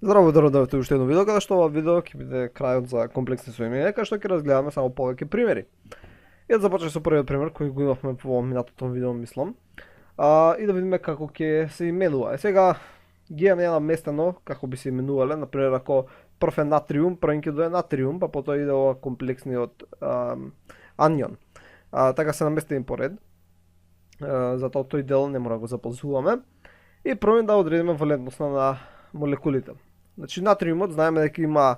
Здраво, дојдовте уште едно видео, каде што ова видео ќе биде крајот за комплексни соединенија, каде што ќе разгледаме само повеќе примери. И да започнеме со првиот пример кој го имавме во минатото видео, мислам. И да видиме како ќе се именува. Сега ги имаме наместено како би се именувале, например ако прв е натриум, првен ќе дое натриум, па потоа иде ова комплексниот анион. Така се наместени по ред. Затоа тој дел не мора да го запазуваме. И првен да одредиме валентноста на молекулите. Значи натриумот знаеме дека има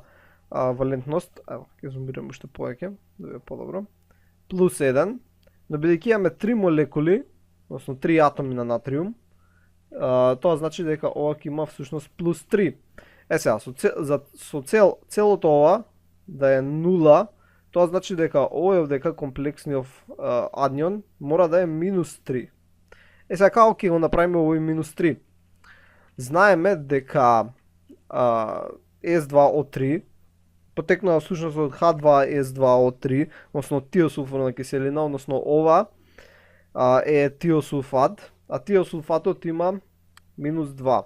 валентност, ево, ќе зумирам уште повеќе, да биде подобро. Плюс 1, но бидејќи имаме 3 молекули, односно 3 атоми на натриум, тоа значи дека ова ќе има всушност плюс 3. Сега, со целото ова да е 0, тоа значи дека овој овдека комплексниот анион мора да е минус 3. Сега како ќе го направиме овој минус 3? Знаеме дека S2O3 потекнува всушност од H2S2O3, односно тиосулфурна киселина, односно ова е тиосулфат, а тиосулфатот има минус 2.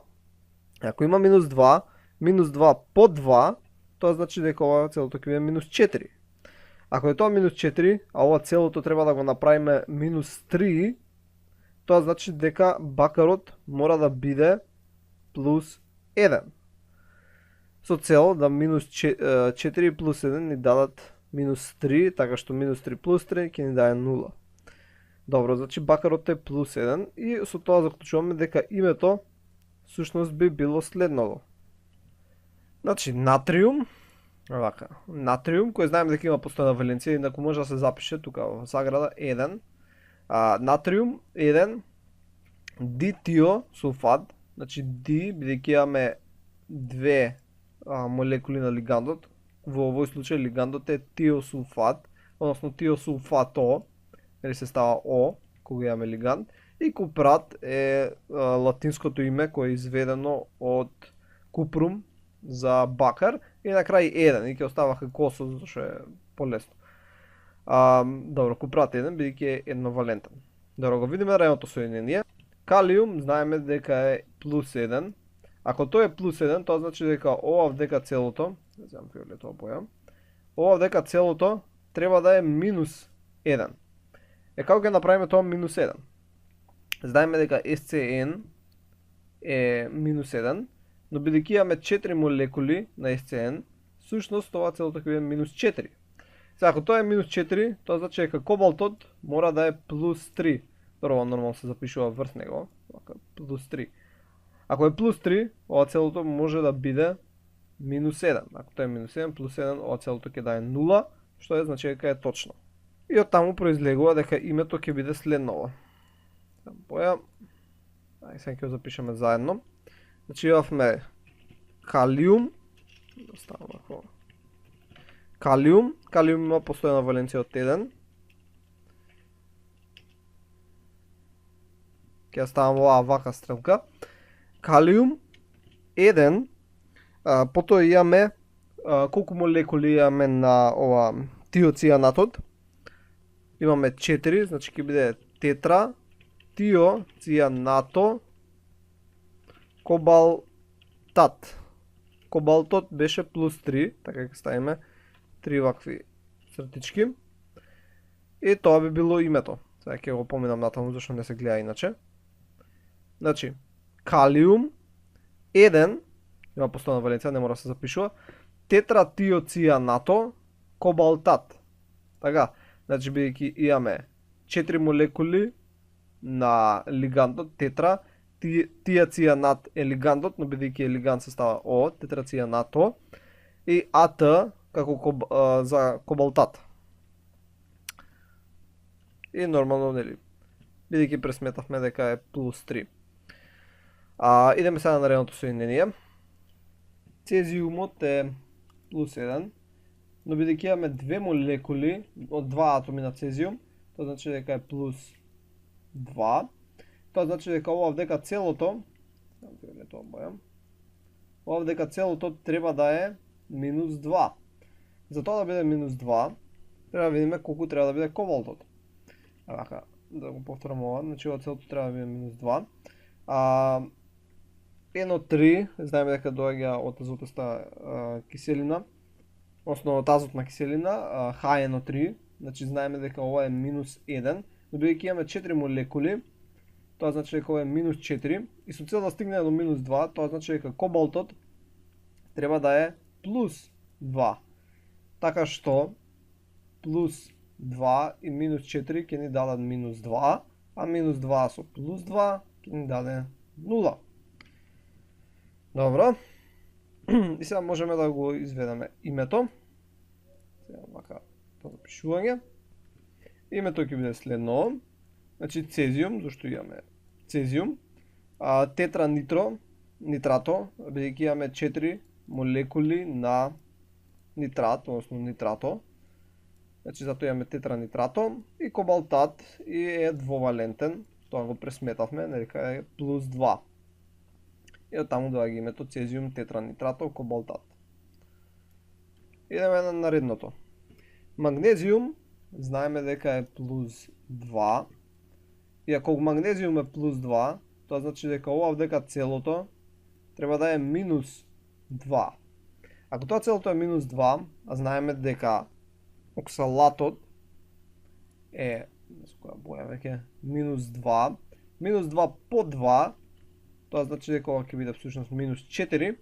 Ако има минус 2, минус 2 по 2, тоа значи дека ова целото ќе биде минус 4. Ако е тоа минус 4, а ова целото треба да го направиме минус 3, тоа значи дека бакарот мора да биде плюс 1. Со цел да минус 4 плюс 1 ни дадат минус 3, така што минус 3 плюс 3 ќе ни даде 0. Добро, значи бакарот е плюс 1 и со тоа заклучуваме дека името всушност би било следното. Значи натриум, натриум кој знаеме дека има постојна валенција, инаку може да се запише тука во заграда 1. Натриум 1 дитиосулфат, значи ди, бидејќи имаме две молекули на лигандот, во овој случај лигандот е тиосулфат, односно тиосулфато, или се става О, кога имаме лиганд, и купрат е латинското име кое е изведено од купрум за бакар, и на крај 1, и ќе остава косо, зашто е полесно. Добро, купрат 1, бидејќи е едновалентен. Добро, го видиме реалното соединение. Калиум знаеме дека е плюс 1. Ако тој е плюс 1, тоа значи дека ова вдека целото, не знам фиолетова боја, ова вдека целото треба да е минус 1. Како ќе направиме тоа минус 1? Знаеме дека SCN е минус 1, но бидејќи имаме 4 молекули на SCN, всушност това целото ќе биде минус 4. Сега, ако тоа е минус 4, тоа значи дека кобалтот мора да е плюс 3. Добро, нормално се запишува врз него, плюс 3. Ако е плюс 3, ова целото може да биде минус 7. Ако тоа е минус 7, плюс 7, ова целото ќе даде 0, што е значи дека е точно. И од таму произлегува дека името ќе биде следново. Боја, сега ќе го запишеме заедно. Значи имавме калиум, калиум има постојна валенција од 1. Ќе ставам оваа вака стрелка. Калиум 1, потоа имаме колку молекули имаме на ова тиоцијанатот. Имаме 4, значи ќе биде тетра, тиоцијанато, кобалтат. Кобалтот беше плюс 3, така ќе ставиме 3 вакви цртички. И тоа би било името. Сега ќе го поминам натаму, зашто не се гледа иначе. Значи, калиум 1, има постојна валенција, не мора да се запишува, тетратиоцијанато, кобалтат. Така, значи бидејќи имаме 4 молекули на лигандот тетра, тиоцијанат е лигандот, но бидејќи е лиганд се става О, тетрацијанато, и АТ како за кобалтат. И нормално, нели, бидејќи пресметавме дека е плюс 3. Идеме сега на реалното соединение. Цезиумот е плюс 1, но бидејќи имаме две молекули од два атоми на цезиум, тоа значи дека е плюс 2. Тоа значи дека ова вдека целото, ова вдека целото треба да е минус 2. За тоа да биде минус 2, треба да видиме колку треба да биде кобалтот. Така, да го повторам ова, значи ова целото треба да биде минус 2. NO3, знаеме дека доаѓа од азотоста киселина, односно од азотна киселина, HNO3, значи знаеме дека ова е минус 1, но бидејќи имаме 4 молекули, тоа значи дека ова е минус 4, и со цел да стигне до минус 2, тоа значи дека кобалтот треба да е плюс 2. Така што плюс 2 и минус 4 ќе ни дадат минус 2, а минус 2 со плюс 2 ќе ни даде 0. Добро. И сега можеме да го изведеме името. Сега вака по запишување. Името ќе биде следно. Значи цезиум, зашто имаме цезиум. Тетранитро, нитрато, бидејќи имаме 4 молекули на нитрат, односно нитрато. Значи затоа имаме тетранитрато и кобалтат и е двовалентен. Тоа го пресметавме, нека е плюс 2. И од таму доаѓа името цезиум, тетранитрато, кобалтат. Идеме на наредното. Магнезиум, знаеме дека е плюс 2. И ако магнезиум е плюс 2, тоа значи дека ова дека целото треба да е минус 2. Ако тоа целото е минус 2, а знаеме дека оксалатот е која боја веќе минус 2, минус 2 по 2, тоа значи дека ова ќе биде всушност минус 4.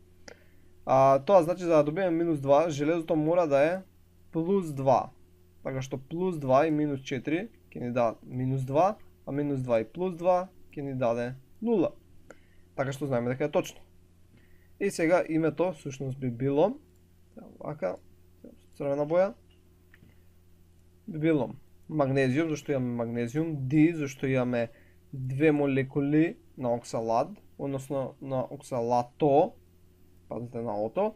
Тоа значи за да добиеме минус 2, железото мора да е плюс 2. Така што плюс 2 и минус 4 ќе ни дадат минус 2, а минус 2 и плюс 2 ќе ни даде 0. Така што знаеме дека е точно. И сега името всушност би било вака, црвена боја, би било магнезиум, зашто имаме магнезиум, D, зашто имаме две молекули на оксалат, односно на оксалато, пазите на ото,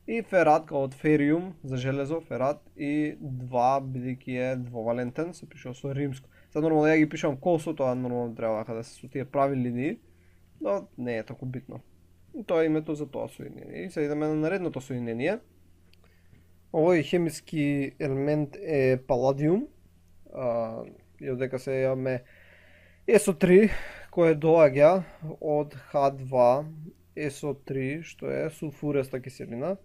и ферат као од фериум за железо, ферат, и 2 бидејќи е двовалентен, се пишува со римско. Сега нормално ја ги пишувам колсо, тоа нормално треба да се со тие прави линии, но не е тако битно. И тоа е името за тоа соединение. И сега идеме на наредното соединение. Овој хемиски елемент е паладиум. И одека се имаме SO3, кој доаѓа од H2 SO3, што е сулфуреста киселина.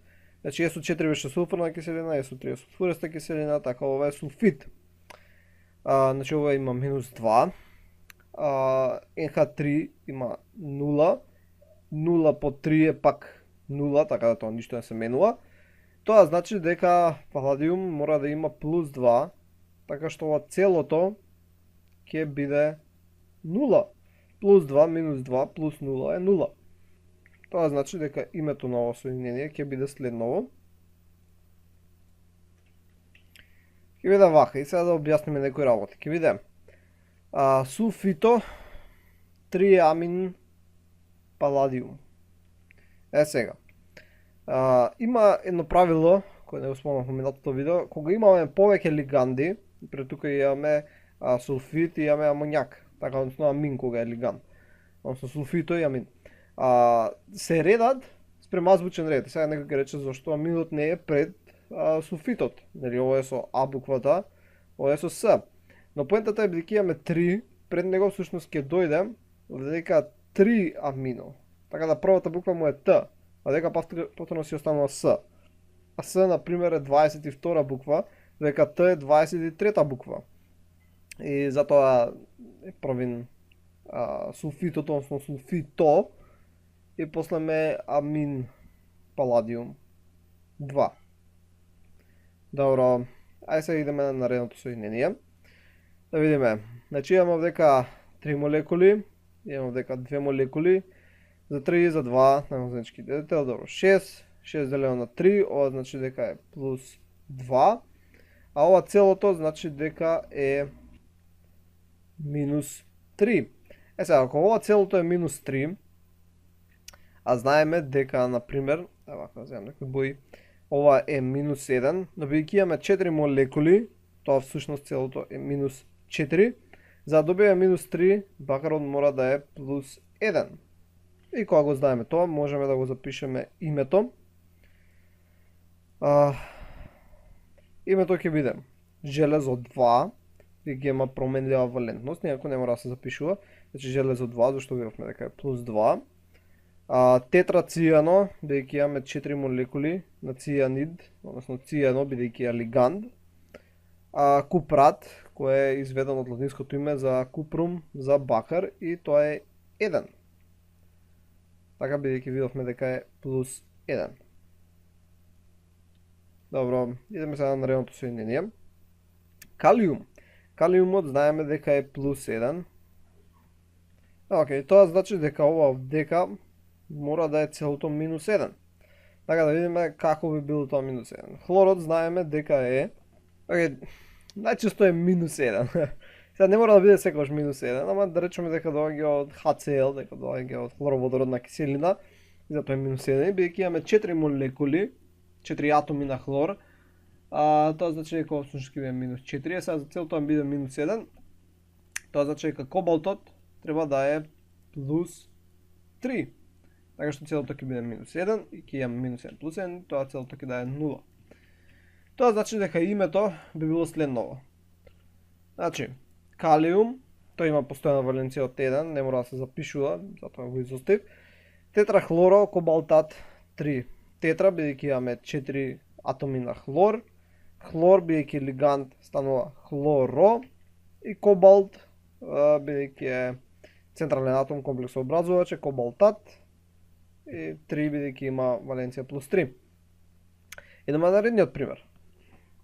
Значи SO4 беше сулфурна киселина, SO3 е сулфуреста киселина, така ова е сулфит. Значи ова има минус 2. NH3 има 0. 0 по 3 е пак 0, така да тоа ништо не се менува. Тоа значи дека паладиум мора да има плюс 2, така што ова целото ќе биде 0. Плюс 2 минус 2 плюс 0 е 0. Тоа значи дека името на ова соединение ќе биде следново. Ќе биде вака, и сега да објасниме некои работи. Ќе биде сулфито триамин паладиум. Сега. Има едно правило, кое не го спомнав во минатото видео, кога имаме повеќе лиганди, пред тука имаме сулфит и имаме амоњак, така односно амин кога е лиганд. Односно сулфито и амин. Се редат спрема азбучен ред. Сега некој ќе рече зашто аминот не е пред сулфитот. Нели ова е со А буквата, ова е со С. Но поентата е бидејќи имаме 3, пред него всушност ќе дојде дека 3 амино. Така да првата буква му е Т, а дека повторно си останува С. А С, например, е 22 буква, дека Т е 23 буква. И затоа е првин сулфитот, односно сулфито, и после ме амин паладиум 2. Добро, ајде сега идеме на наредното соединение. Да видиме, значи имаме дека 3 молекули, имаме дека 2 молекули, за 3 и за 2, најмозначки дедетел, добро, 6 делено на 3, ова значи дека е плюс 2, а ова целото значи дека е минус 3. Сега, ако ова целото е минус 3, а знаеме дека, например, вака, вземам некои бои, ова е минус 1, но бидејќи имаме 4 молекули, тоа всушност целото е минус 4, за да добиеме минус 3, бакарот мора да е плюс 1. И кога го знаеме тоа, можеме да го запишеме името. Името ќе биде железо 2, ќе има променлива валентност, никако не мора да се запишува. Значи железо 2, зашто видовме дека е плюс 2. Тетрацијано, бидејќи имаме 4 молекули на цијанид, односно цијано, бидејќи е лиганд. Купрат, кој е изведен од латинското име за купрум, за бакар, и тоа е 1. Така, бидејќи видовме дека е плюс 1. Добро, идеме сега на наредното соединение. Калиум. Калиумот знаеме дека е плюс 1. Океј, тоа значи дека ова дека мора да е целото минус 1. Така да видиме како би било тоа минус 1. Хлорот знаеме дека е... Океј, најчесто е минус 1. Сега не мора да биде секогаш минус 1, ама да речеме дека доаѓа од HCl, дека доаѓа од хлороводородна киселина, и затоа е минус 1, бидејќи имаме 4 молекули, 4 атоми на хлор, тоа значи дека обснушки биде минус 4, сега за цел тоа биде минус 1, тоа значи дека кобалтот треба да е плюс 3. Така што целото ќе биде минус 1 и ќе имаме минус 1 плюс 1, тоа целото ќе да е 0. Тоа значи дека името би било следново. Значи, калиум, тој има постојана валенција од 1, не мора да се запишува, затоа го изостив. Тетрахлоро, кобалтат 3. Тетра, бидејќи имаме 4 атоми на хлор. Хлор, бидејќи лиганд, станува хлоро. И кобалт, бидејќи е централен атом комплексообразувач, е кобалтат. И 3, бидејќи има валенција плюс 3. Идеме на наредниот пример.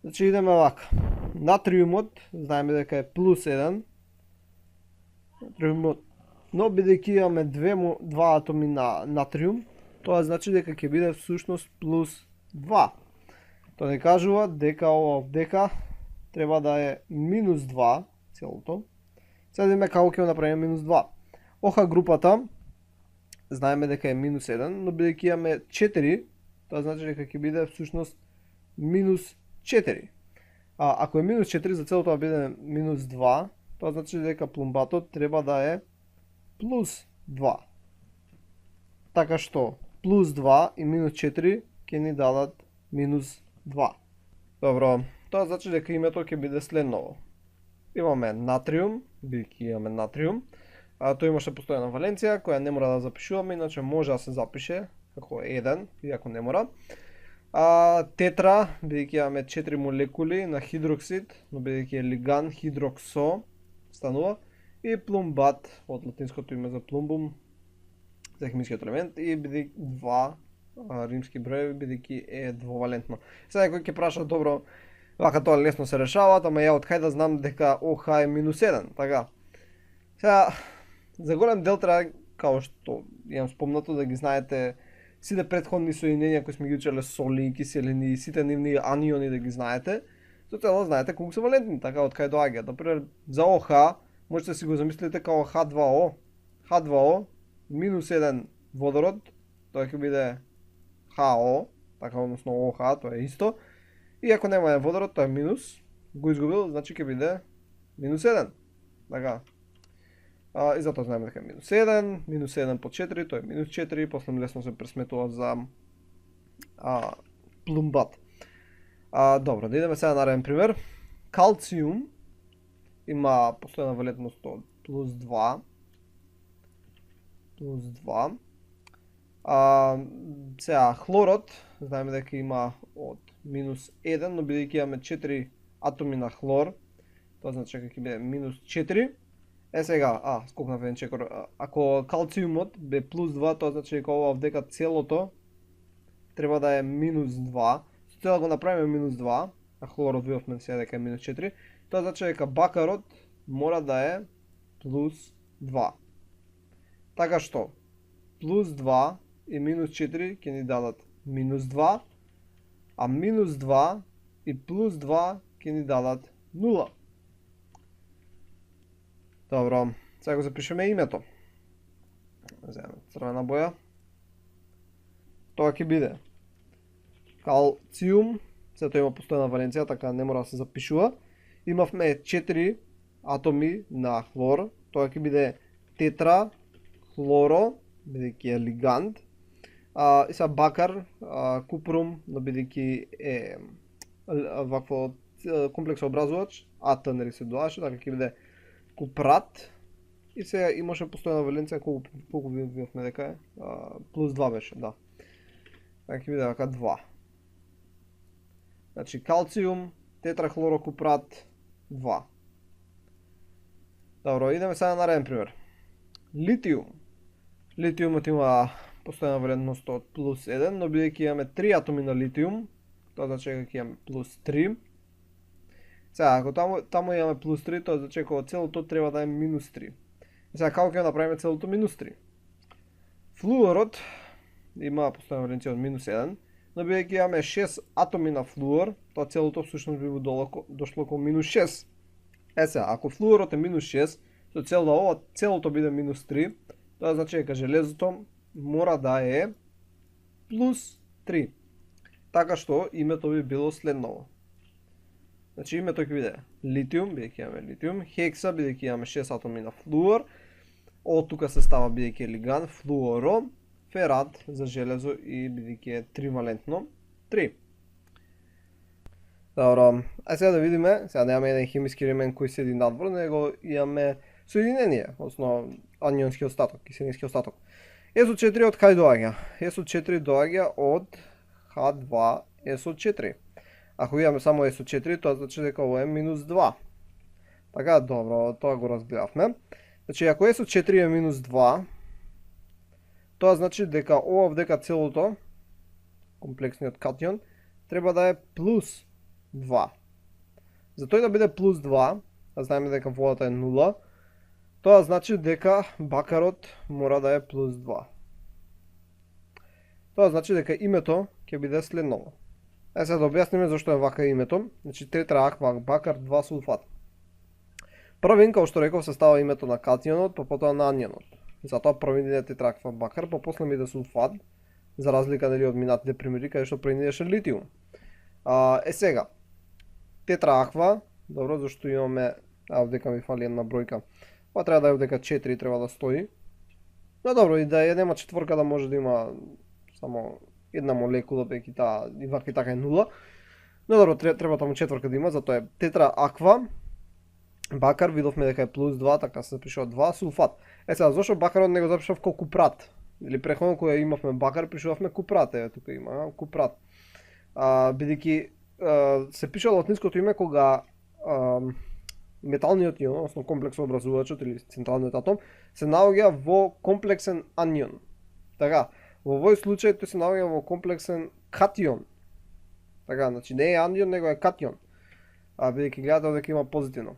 Значи идеме вака. Натриумот, знаеме дека е плюс 1. Натриумот, но бидејќи имаме два атоми на натриум, тоа значи дека ќе биде всушност плюс 2. Тоа не кажува дека ова дека треба да е минус 2 целото. Сега видиме како ќе го направиме минус 2. ОХ групата, знаеме дека е минус 1, но бидејќи имаме 4, тоа значи дека ќе биде всушност минус 4. Ако е минус 4, за целото да биде минус 2, тоа значи дека плумбатот треба да е плюс 2. Така што плюс 2 и минус 4 ќе ни дадат минус 2. Добро, тоа значи дека името ќе биде следново. Имаме натриум, бидејќи имаме натриум. Тој имаше постојана валенција, која не мора да запишуваме, иначе може да се запише како 1, иако не мора. Тетра, бидејќи имаме 4 молекули на хидроксид, но бидејќи е лиган хидроксо, станува. И плумбат, од латинското име за плумбум, за химискиот елемент, и бидејќи 2 римски броеви, бидејќи е двовалентно. Сега некој ќе праша, добро, вака тоа лесно се решаваат, ама ја од кај да знам дека ОХ е минус 1, така. Сега, за голем дел треба, као што имам спомнато, да ги знаете сите претходни соединенија кои сме ги учеле, соли, киселини, сите нивни аниони да ги знаете, за тоа знаете колку се валентни, така од кај доаѓаат. Например, за ОХ можете да си го замислите као H2O. H2O минус 1 водород, тоа ќе биде HO, така односно ОХ, тоа е исто. И ако нема водород, тоа е минус, го изгубил, значи ќе биде минус 1. Така. И затоа знаеме дека е минус 1 по 4, тоа е минус 4, после лесно се пресметува за плумбат. Добро, да идеме сега на нареден пример. Калциум има постојана валентност од плюс 2. Сега, хлорот, знаеме дека има од минус 1, но бидејќи имаме 4 атоми на хлор, тоа значи дека ќе биде минус 4. Сега, скокнав еден чекор. Ако калциумот бе плюс 2, тоа значи дека ова дека целото треба да е минус 2. Со да го направиме минус 2, а хлорот видовме сега дека е минус 4, тоа значи дека бакарот мора да е плюс 2. Така што, плюс 2 и минус 4 ќе ни дадат минус 2, а минус 2 и плюс 2 ќе ни дадат 0. Добро, сега го запишеме името. Земеме црвена боја. Тоа ќе биде калциум, сето има постојана валенција, така не мора да се запишува. Имавме 4 атоми на хлор, тоа ќе биде тетра, хлоро, бидејќи е лиганд. И сега бакар, купрум, но бидејќи е комплексообразувач, АТ нели се доаше, така ќе биде купрат, И сега имаше постојна валенција колку видовме дека е? Плюс 2 беше, да. Така ќе биде дека 2. Значи калциум, тетрахлорокупрат 2. Добро, идеме сега на нареден пример. Литиум. Литиумот има постојна валентност од плюс 1, но бидејќи имаме 3 атоми на литиум, тоа значи дека ќе имаме плюс 3. Сега, ако таму имаме плюс 3, тоа значи дека целото треба да е минус 3. Сега, како ќе направиме целото минус 3? Флуорот има постојна валенција од минус 1, но бидејќи имаме 6 атоми на флуор, тоа целото всушност би дошло кон минус 6. Сега, ако флуорот е минус 6, со цел да ова целото биде минус 3, тоа значи дека железото мора да е плюс 3. Така што името би било следново. Значи името ќе биде литиум, бидејќи имаме литиум, хекса, бидејќи имаме 6 атоми на флуор, од тука се става бидејќи е лиган, флуоро, ферат за железо и бидејќи е тривалентно 3. Добро, сега да видиме, сега немаме еден хемиски елемент кој седи надвор, него имаме соединение, односно анионски остаток, киселински остаток. SO4 од кај доаѓа? SO4 доаѓа од H2SO4. Ако имаме само SO4, тоа значи дека ово е минус 2. Така, добро, тоа го разгледавме. Значи, ако SO4 е минус 2, тоа значи дека ова вдека целото, комплексниот катион, треба да е плюс 2. За тој да биде плюс 2, а знаеме дека водата е 0, тоа значи дека бакарот мора да е плюс 2. Тоа значи дека името ќе биде следново. Сега да објасниме зашто е вака името. Значи тетраагва бакар 2 сулфат. Првин, како што реков, се става името на катионот, па потоа на анионот. Затоа првин иде тетраагва бакар, па после иде сулфат, за разлика од минатите примери каде што првин идеше литиум. Сега тетраагва, добро, зашто имаме, овдека ми фали една бројка. Ова треба да е овдека 4, треба да стои. Но добро, и да нема четворка, да може да има само една молекула, бејќи таа и вака и така е 0. Но добро, треба таму четворка да има, затоа е тетраагва бакар, видовме дека е плюс 2, така се запишува 2 сулфат. Сега, зашто бакарот не го запишав како купрат? Или преходно кога имавме бакар, пишувавме купрат, еве тука има купрат. Бидејќи се пише латинското име кога металниот ион, односно комплексообразувачот или централниот атом, се наоѓа во комплексен анион. Така, во овој случај тој се наоѓа во комплексен катион. Така, значи не е анион, него е катион. Бидејќи гледате дека има позитивно.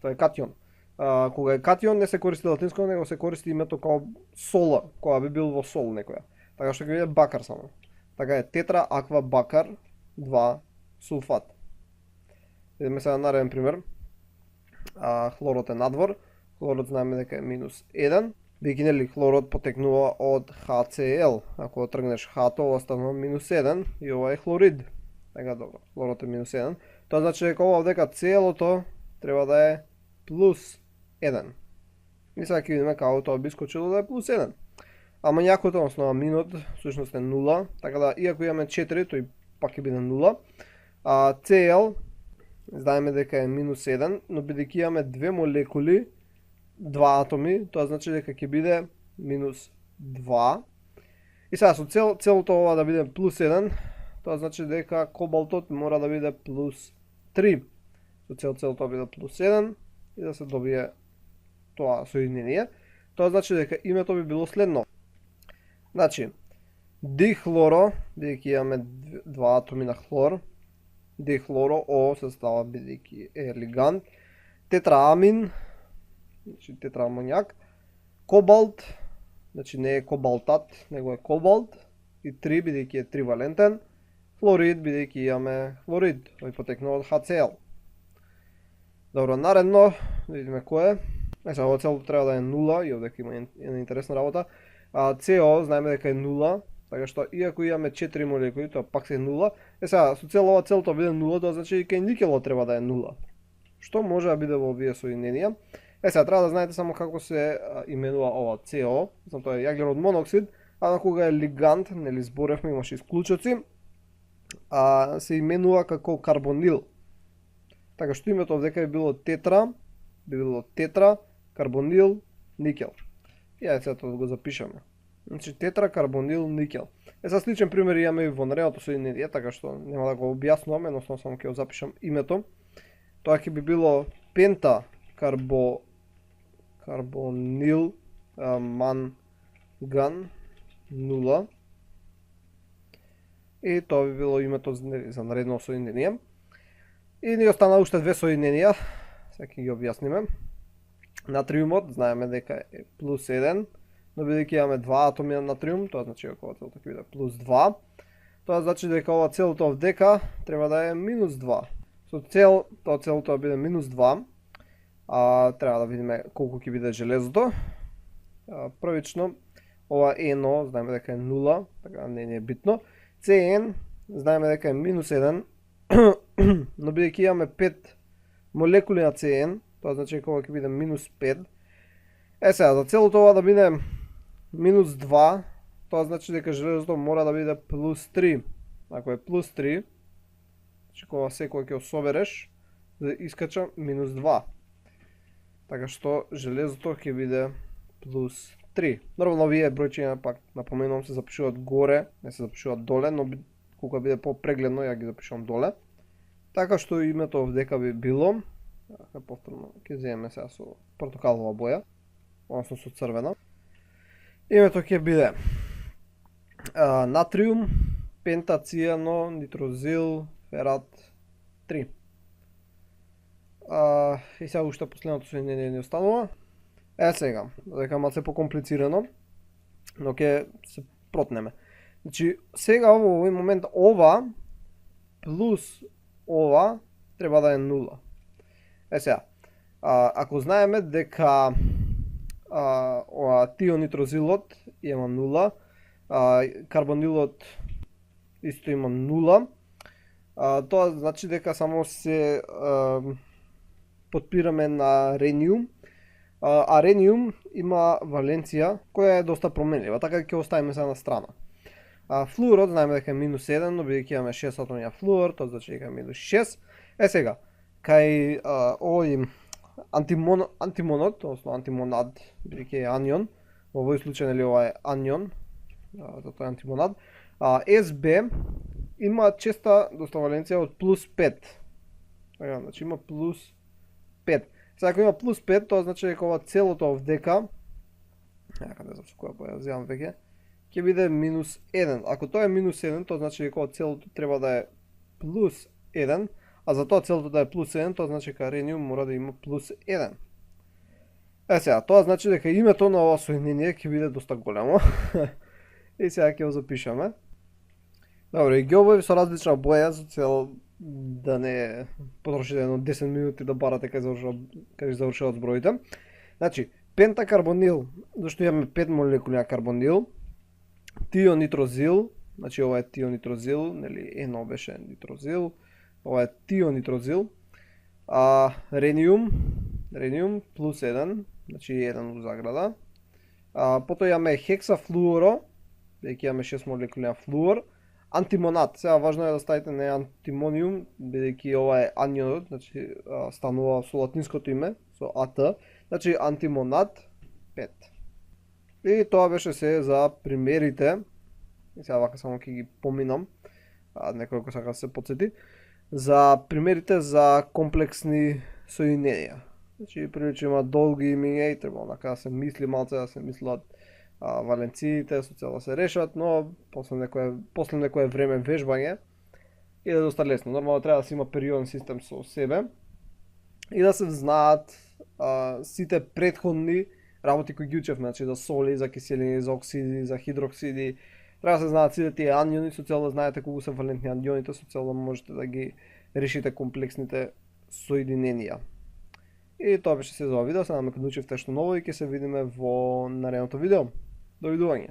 Тоа е катион. Кога е катион не се користи латинско, него се користи името као сола, која би бил во сол некоја. Така што ќе биде бакар само. Така е тетраагва бакар 2 сулфат. Идеме сега на нареден пример. Хлорот е надвор. Хлорот знаеме дека е минус 1. Бидејќи нели хлорот потекнува од HCl. Ако тргнеш H, ова станува минус 1 и ова е хлорид. Така добро. Хлорот е минус 1. Тоа значи дека ова дека целото треба да е плюс 1. И сега ќе видиме како тоа би скочило да е плюс 1. Амоњакот, односно аминот, всушност е 0, така да иако имаме 4, тој пак ќе биде 0. Cl знаеме дека е минус 1, но бидејќи имаме две молекули, два атоми, тоа значи дека ќе биде минус 2. И сега со целото ова да биде плюс 1, тоа значи дека кобалтот мора да биде плюс 3. Со целото да биде плюс 1 и да се добие тоа соединение. Тоа значи дека името би било следно. Значи, дихлоро, бидејќи имаме два атоми на хлор, дихлоро О се става бидејќи е лигант, тетраамин, значи тетраамоњак, кобалт, значи не е кобалтат, него е кобалт, и 3 бидејќи е тривалентен, хлорид бидејќи имаме хлорид, тој потекнува од HCl. Добро, наредно, да видиме кој е. Сега, ова целото треба да е 0, и овдека има една интересна работа. CO знаеме дека е 0, така што иако имаме 4 молекули, тоа пак се е 0. Сега, со целото биде 0, тоа значи дека и никелот треба да е 0. Што може да биде во овие соединенија? Сега, треба да знаете само како се именува ова CO, знам тоа е јаглерод моноксид, а на кога е лигант, нели зборевме, имаше исклучоци, се именува како карбонил. Така што името овдека би било тетра, карбонил, никел. И ајде сега тоа да го запишеме. Значи тетракарбонил никел. Сега сличен пример имаме и во наредното соединение, така што нема да го објаснувам, едноставно само ќе го запишам името. Тоа ќе би било пентакарбонил манган 0. И тоа би било името за наредно соединение. И ни остана уште две соединенија, сега ќе ги објасниме. Натриумот, знаеме дека е плюс 1, но бидејќи имаме два атоми на натриум, тоа значи дека ова целото ќе биде плюс 2. Тоа значи дека ова целото овдека треба да е минус 2. Со цел, тоа целото да биде минус 2, треба да видиме колку ќе биде железото. Првично, ова ено, знаеме дека е 0, така не е битно. Cn, знаеме дека е минус 1, но бидејќи имаме 5 молекули на Cn, тоа значи дека ова ќе биде минус 5. Сега, за целото ова да биде минус 2, тоа значи дека железото мора да биде плюс 3. Ако е плюс 3, значи кога секој ќе собереш, да искача минус 2. Така што железото ќе биде плюс 3. Нормално овие бројчиња, пак напоменувам, се запишуваат горе, не се запишуваат доле, но кога биде попрегледно, ја ги запишувам доле. Така што името овдека би било, повторно ќе земеме сега со портокалова боја, односно со црвена. Името ќе биде натриум, пентацијано, нитрозил, ферат 3. И сега уште последното соединение ни останува. Сега, дека малце покомплицирано, но ќе се протнеме. Значи, сега во овој момент ова плюс ова треба да е 0. Сега, ако знаеме дека тионитрозилот има 0, карбонилот исто има 0, тоа значи дека само се подпираме на рениум, а рениум има валенција која е доста променлива, така ќе оставиме сега на страна. Флуорот знаеме дека е минус 1, но бидејќи имаме 6 атоми на флуор, тоа значи дека е минус 6. Сега, кај овој антимонот, односно антимонад, бидејќи е анион, во овој случај нели ова е анион, затоа е антимонад, СБ има честа доста валенција од плюс 5. Значи има плюс 5. Сега ако има плюс 5, тоа значи дека ова целото овдека, не знам со која боја земам веќе, ќе биде минус 1. Ако тоа е минус 1, тоа значи дека ова целото треба да е плюс 1, а за тоа целото да е плюс 1, тоа значи дека рениум мора да има плюс 1. Сега, тоа значи дека името на ова соединение ќе биде доста големо. И сега ќе го запишаме. Добро, и ги обојав со различна боја за цел да не потрошите едно 10 минути да барате кај завршуваат зброите. Значи, пентакарбонил, зашто имаме 5 молекули на карбонил, тионитрозил, значи ова е тионитрозил, нели ено беше нитрозил, ова е тионитрозил, рениум плюс 1, значи 1 у заграда, потоа имаме хексафлуоро, дека имаме 6 молекули на флуор, антимонад, сега важно е да ставите не антимониум, бидејќи ова е анионот, значи станува со латинското име, со АТ, значи антимонад 5. И тоа беше се за примерите, и сега вака само ќе ги поминам, некој кој сака да се подсети, за примерите за комплексни соединенија. Значи, прилично има долги имиња и треба онака да се мисли малце, да се мислат валенциите, со цел да се решат, но после некое време вежбање и да доста лесно. Нормално треба да се има периоден систем со себе и да се знаат сите претходни работи кои ги учевме, значи за соли, за киселини, за оксиди, за хидроксиди. Треба да се знаат сите тие аниони со цел да знаете колку се валентни анионите, со цел да можете да ги решите комплексните соединенија. И тоа беше се за ова видео, се надам дека научивте што ново и ќе се видиме во наредното видео. Довидување!